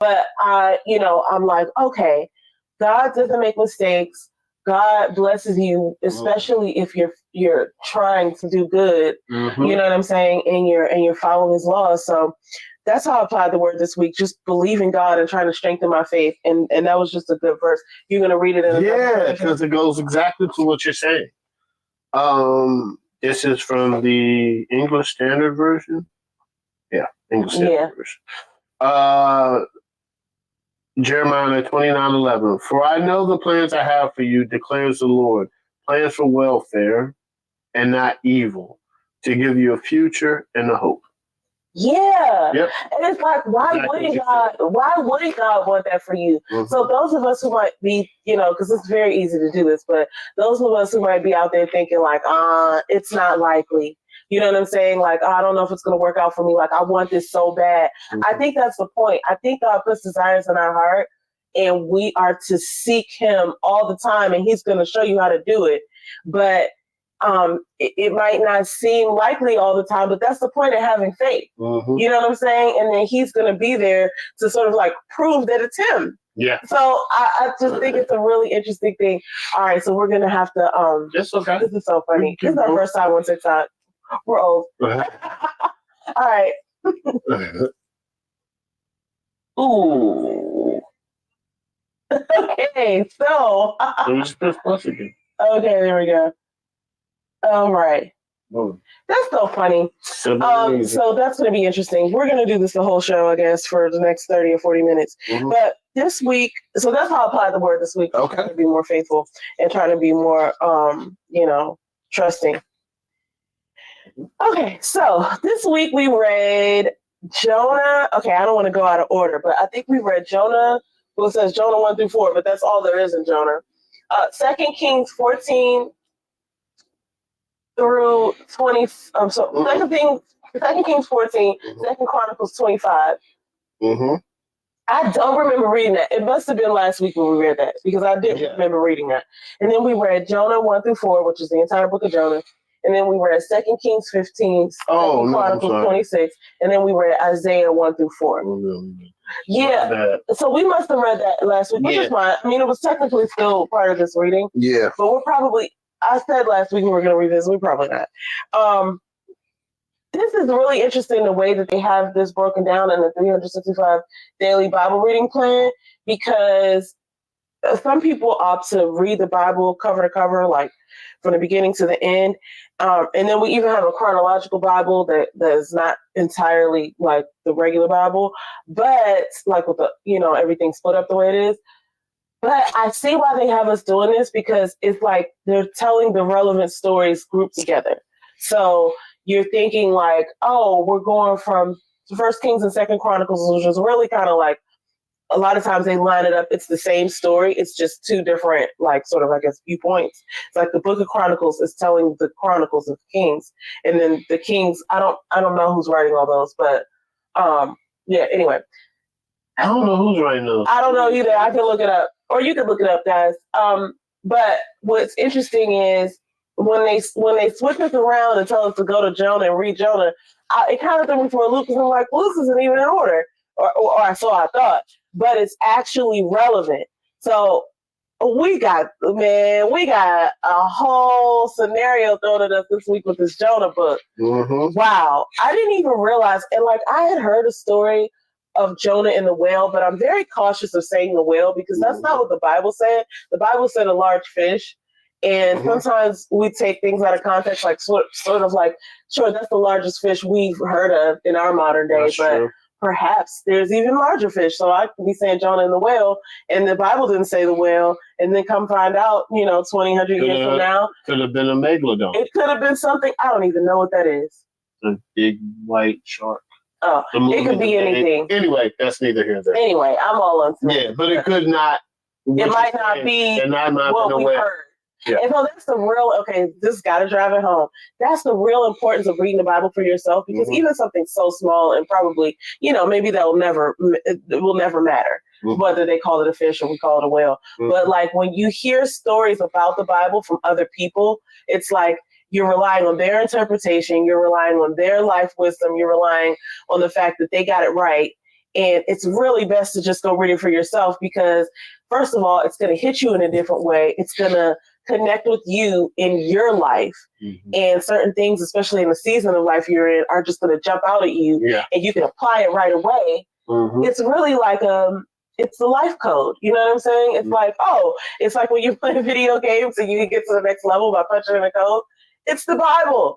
But I'm like, okay, God doesn't make mistakes. God blesses you, especially if you're trying to do good. Mm-hmm. You know what I'm saying? And you're following His laws. So that's how I applied the word this week. Just believing God and trying to strengthen my faith. And that was just a good verse. You're gonna read it in because it goes exactly to what you're saying. This is from the English Standard Version. Yeah, English Standard Version. Jeremiah 29:11. For I know the plans I have for you, declares the Lord, plans for welfare and not evil, to give you a future and a hope. Yeah. Yep. And it's like, why wouldn't God want that for you? Mm-hmm. So those of us who might be, because it's very easy to do this, but those of us who might be out there thinking like, it's not likely. You know what I'm saying? Like, I don't know if it's going to work out for me. Like, I want this so bad. Mm-hmm. I think that's the point. I think God puts desires in our heart, and we are to seek Him all the time, and He's going to show you how to do it. But it might not seem likely all the time, but that's the point of having faith. Mm-hmm. You know what I'm saying? And then He's going to be there to sort of like prove that it's Him. Yeah. So I just think it's a really interesting thing. All right, so we're going to have to. It's okay. This is so funny. This is our first time on TikTok. We're old. All right. Ooh. Okay, so. again. Okay, there we go. All right. That's so funny. So that's going to be interesting. We're going to do this the whole show, I guess, for the next 30 or 40 minutes. Mm-hmm. But this week, so that's how I applied the word this week. Okay. Trying to be more faithful and trying to be more, trusting. Okay, so this week we read Jonah. Okay, I don't want to go out of order, but I think we read Jonah. Well, it says Jonah 1-4, but that's all there is in Jonah. 2 Kings 14 through 20. Mm-hmm. 2 Kings 14, mm-hmm. 2 Chronicles 25. Mm-hmm. I don't remember reading that. It must have been last week when we read that, because I didn't remember reading that. And then we read Jonah 1-4, which is the entire book of Jonah. And then we read 2 Kings 15, 2 Chronicles 26, and then we read Isaiah 1-4. Yeah, so we must have read that last week, which is fine. I mean, it was technically still part of this reading. Yeah. But we're probably, I said last week we were going to read this. We're probably not. This is really interesting, the way that they have this broken down in the 365 daily Bible reading plan, because some people opt to read the Bible cover to cover, like from the beginning to the end. And then we even have a chronological Bible that is not entirely like the regular Bible, but like with the, everything split up the way it is. But I see why they have us doing this, because it's like they're telling the relevant stories grouped together. So you're thinking like, oh, we're going from 1 Kings and 2 Chronicles, which is really kind of like, a lot of times they line it up. It's the same story. It's just two different, like, sort of, I guess, viewpoints. It's like the book of Chronicles is telling the Chronicles of Kings. And then the Kings, I don't know who's writing all those, but anyway. I don't know who's writing those. I don't know either. I can look it up. Or you can look it up, guys. But what's interesting is when they switch us around and tell us to go to Jonah and read Jonah, it kind of threw me for a loop, because I'm like, well, this isn't even in order. Or so I thought. But it's actually relevant. So we got a whole scenario thrown at us this week with this Jonah book. Mm-hmm. Wow. I didn't even realize. And like, I had heard a story of Jonah and the whale, but I'm very cautious of saying the whale, because that's not what the Bible said. The Bible said a large fish. And sometimes we take things out of context, like sort of like, sure, that's the largest fish we've heard of in our modern day, that's but true. Perhaps there's even larger fish. So I could be saying Jonah and the whale, and the Bible didn't say the whale, and then come find out, 2,000 years from now. Could have been a megalodon. It could have been something. I don't even know what that is. A big white shark. Oh, it could be anything. Anyway, that's neither here nor there. Anyway, I'm all on. Yeah, but it could not. It might not be what we heard. Yeah. And so that's the real, this got to drive it home. That's the real importance of reading the Bible for yourself, because even something so small and probably, maybe it will never matter whether they call it a fish or we call it a whale. But like when you hear stories about the Bible from other people, it's like you're relying on their interpretation, you're relying on their life wisdom, you're relying on the fact that they got it right. And it's really best to just go read it for yourself because, first of all, it's going to hit you in a different way. It's going to connect with you in your life. Mm-hmm. And certain things, especially in the season of life you're in, are just going to jump out at you. Yeah. And you can apply it right away. Mm-hmm. It's really like it's the life code. You know what I'm saying? It's like, it's like when you play video games and you can get to the next level by punching in a code. It's the Bible.